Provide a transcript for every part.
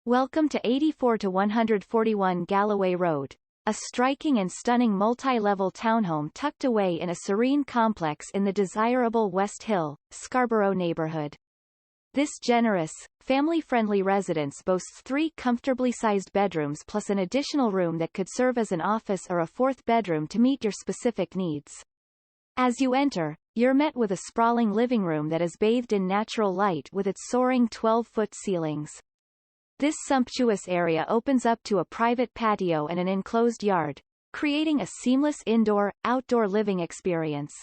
Welcome to 84 to 141 Galloway Road, a striking and stunning multi-level townhome tucked away in a serene complex in the desirable West Hill, Scarborough neighborhood. This generous, family-friendly residence boasts 3 comfortably sized bedrooms plus an additional room that could serve as an office or a 4th bedroom to meet your specific needs. As you enter, you're met with a sprawling living room that is bathed in natural light with its soaring 12-foot ceilings. This sumptuous area opens up to a private patio and an enclosed yard, creating a seamless indoor-outdoor living experience.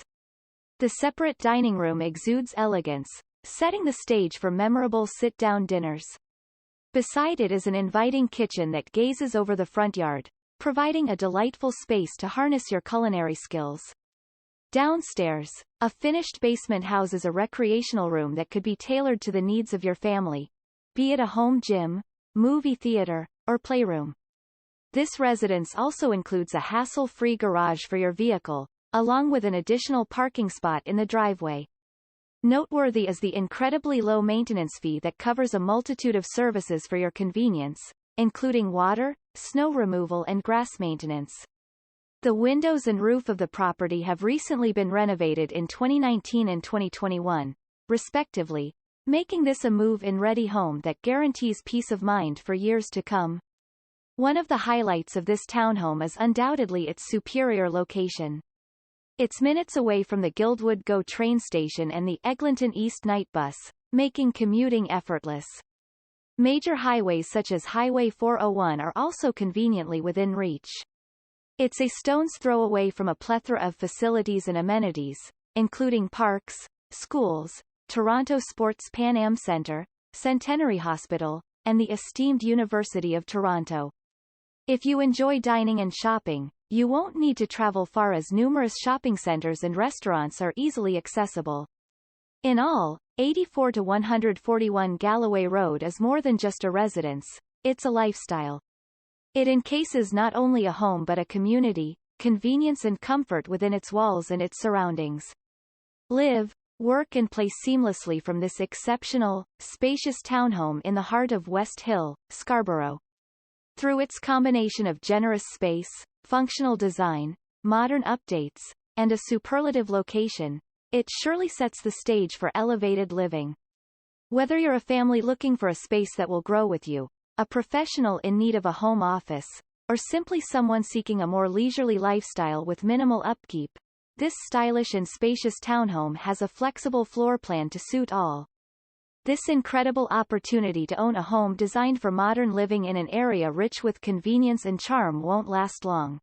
The separate dining room exudes elegance, setting the stage for memorable sit-down dinners. Beside it is an inviting kitchen that gazes over the front yard, providing a delightful space to harness your culinary skills. Downstairs, a finished basement houses a recreational room that could be tailored to the needs of your family, be it a home gym, movie theater, or playroom. This residence also includes a hassle-free garage for your vehicle, along with an additional parking spot in the driveway. Noteworthy is the incredibly low maintenance fee that covers a multitude of services for your convenience, including water, snow removal and grass maintenance. The windows and roof of the property have recently been renovated in 2019 and 2021, respectively, making this a move-in-ready home that guarantees peace of mind for years to come. One of the highlights of this townhome is undoubtedly its superior location. It's minutes away from the Guildwood GO train station and the Eglinton East night bus, making commuting effortless. Major highways such as Highway 401 are also conveniently within reach. It's a stone's throw away from a plethora of facilities and amenities, including parks, schools, Toronto Sports Pan Am Centre, Centenary Hospital, and the esteemed University of Toronto. If you enjoy dining and shopping, you won't need to travel far as numerous shopping centres and restaurants are easily accessible. In all, 84 to 141 Galloway Road is more than just a residence, it's a lifestyle. It encases not only a home but a community, convenience and comfort within its walls and its surroundings. Live, work and play seamlessly from this exceptional, spacious townhome in the heart of West Hill, Scarborough. Through its combination of generous space, functional design, modern updates, and a superlative location, it surely sets the stage for elevated living. Whether you're a family looking for a space that will grow with you, a professional in need of a home office, or simply someone seeking a more leisurely lifestyle with minimal upkeep, this stylish and spacious townhome has a flexible floor plan to suit all. This incredible opportunity to own a home designed for modern living in an area rich with convenience and charm won't last long.